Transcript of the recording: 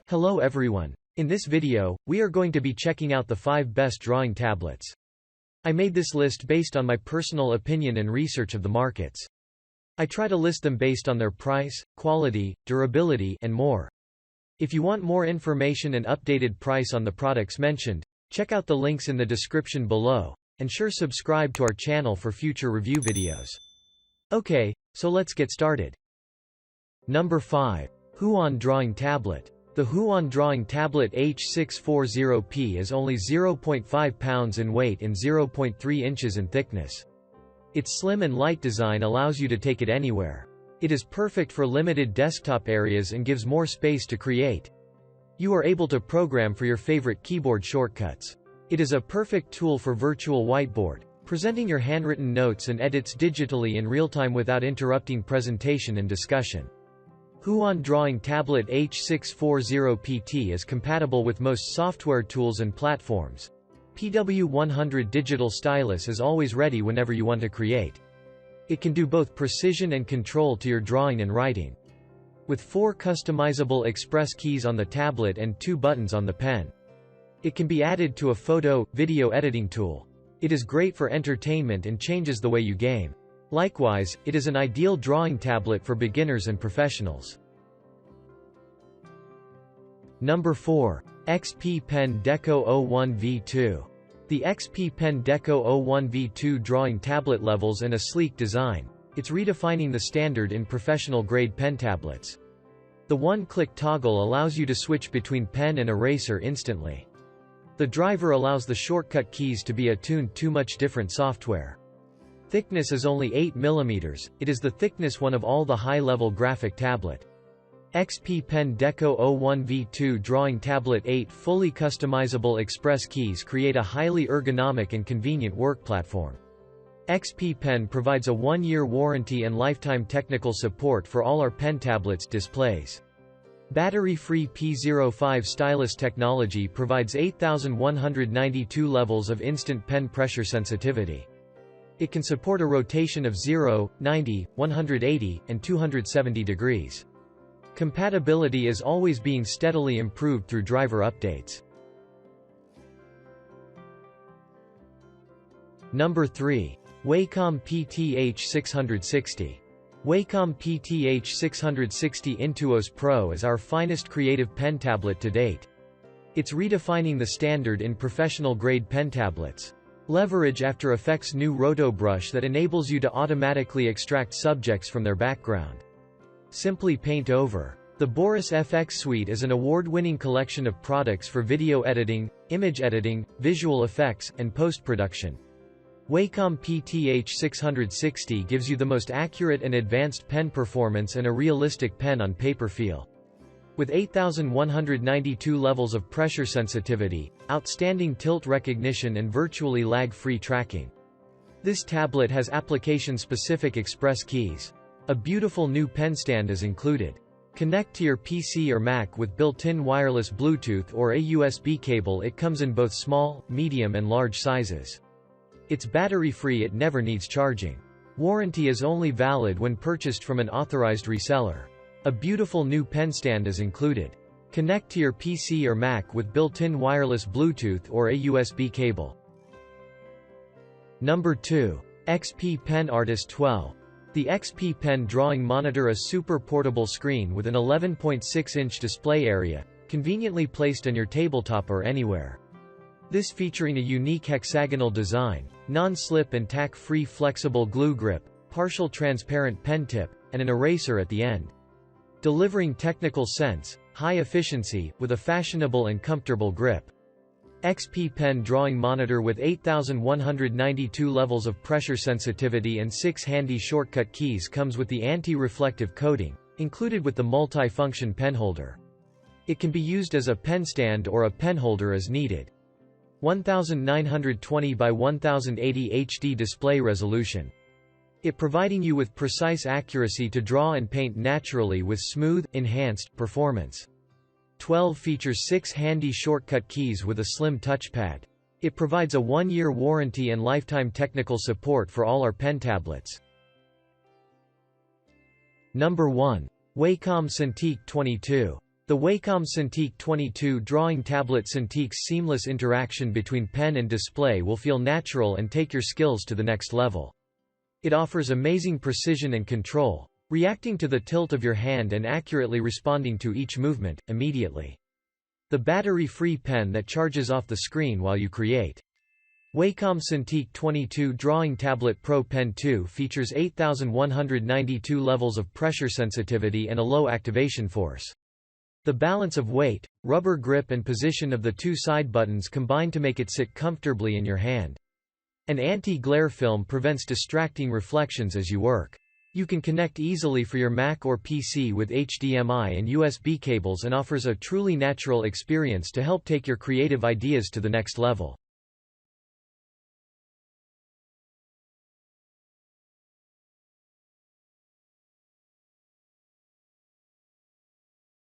Hello everyone. In this video, we are going to be checking out the 5 best drawing tablets. I made this list based on my personal opinion and research of the markets. I try to list them based on their price, quality, durability, and more. If you want more information and updated price on the products mentioned, check out the links in the description below, and sure subscribe to our channel for future review videos. Okay, so let's get started. Number 5. Huan Drawing Tablet. The Huan Drawing Tablet H640P is only 0.5 pounds in weight and 0.3 inches in thickness. Its slim and light design allows you to take it anywhere. It is perfect for limited desktop areas and gives more space to create. You are able to program for your favorite keyboard shortcuts. It is a perfect tool for virtual whiteboard, presenting your handwritten notes and edits digitally in real time without interrupting presentation and discussion. Huan Drawing Tablet H640PT is compatible with most software tools and platforms. PW100 digital stylus is always ready whenever you want to create. It can do both precision and control to your drawing and writing. With 4 customizable express keys on the tablet and 2 buttons on the pen. It can be added to a photo, video editing tool. It is great for entertainment and changes the way you game. Likewise, it is an ideal drawing tablet for beginners and professionals. Number 4. XP Pen Deco 01V2. The XP Pen Deco 01V2 drawing tablet levels in a sleek design. It's redefining the standard in professional-grade pen tablets. The one-click toggle allows you to switch between pen and eraser instantly. The driver allows the shortcut keys to be attuned to much different software. Thickness is only 8 mm, it is the thickness one of all the high-level graphic tablet. XP Pen Deco 01V2 Drawing Tablet 8 fully customizable express keys create a highly ergonomic and convenient work platform. XP Pen provides a 1-year warranty and lifetime technical support for all our pen tablets displays. Battery-free P05 stylus technology provides 8,192 levels of instant pen pressure sensitivity. It can support a rotation of 0, 90, 180, and 270 degrees. Compatibility is always being steadily improved through driver updates. Number 3. Wacom PTH660. Wacom PTH660 Intuos Pro is our finest creative pen tablet to date. It's redefining the standard in professional-grade pen tablets. Leverage After Effects' new Roto brush that enables you to automatically extract subjects from their background. Simply paint over. The Boris FX Suite is an award-winning collection of products for video editing, image editing, visual effects, and post-production. Wacom PTH660 gives you the most accurate and advanced pen performance and a realistic pen-on-paper feel. With 8,192 levels of pressure sensitivity, outstanding tilt recognition and virtually lag-free tracking. This tablet has application-specific express keys. A beautiful new pen stand is included. Connect to your PC or Mac with built-in wireless Bluetooth or a USB cable. It comes in both small, medium and large sizes. It's battery-free, it never needs charging. Warranty is only valid when purchased from an authorized reseller. A beautiful new pen stand is included. Connect to your PC or Mac with built-in wireless Bluetooth or a USB cable. Number 2. XP Pen Artist 12. The XP Pen Drawing Monitor, a super portable screen with an 11.6-inch display area, conveniently placed on your tabletop or anywhere. This featuring a unique hexagonal design, non-slip and tack-free flexible glue grip, partial transparent pen tip, and an eraser at the end. Delivering technical sense, high efficiency, with a fashionable and comfortable grip. XP Pen Drawing Monitor with 8,192 levels of pressure sensitivity and 6 handy shortcut keys comes with the anti-reflective coating, included with the multi-function pen holder. It can be used as a pen stand or a pen holder as needed. 1920 by 1080 HD display resolution. It providing you with precise accuracy to draw and paint naturally with smooth, enhanced performance. 12 features 6 handy shortcut keys with a slim touchpad. It provides a 1-year warranty and lifetime technical support for all our pen tablets. Number 1. Wacom Cintiq 22. The Wacom Cintiq 22 drawing tablet. Cintiq's seamless interaction between pen and display will feel natural and take your skills to the next level. It offers amazing precision and control, reacting to the tilt of your hand and accurately responding to each movement, immediately. The battery-free pen that charges off the screen while you create. Wacom Cintiq 22 Drawing Tablet Pro Pen 2 features 8,192 levels of pressure sensitivity and a low activation force. The balance of weight, rubber grip and position of the two side buttons combine to make it sit comfortably in your hand. An anti-glare film prevents distracting reflections as you work. You can connect easily for your Mac or PC with HDMI and USB cables and offers a truly natural experience to help take your creative ideas to the next level.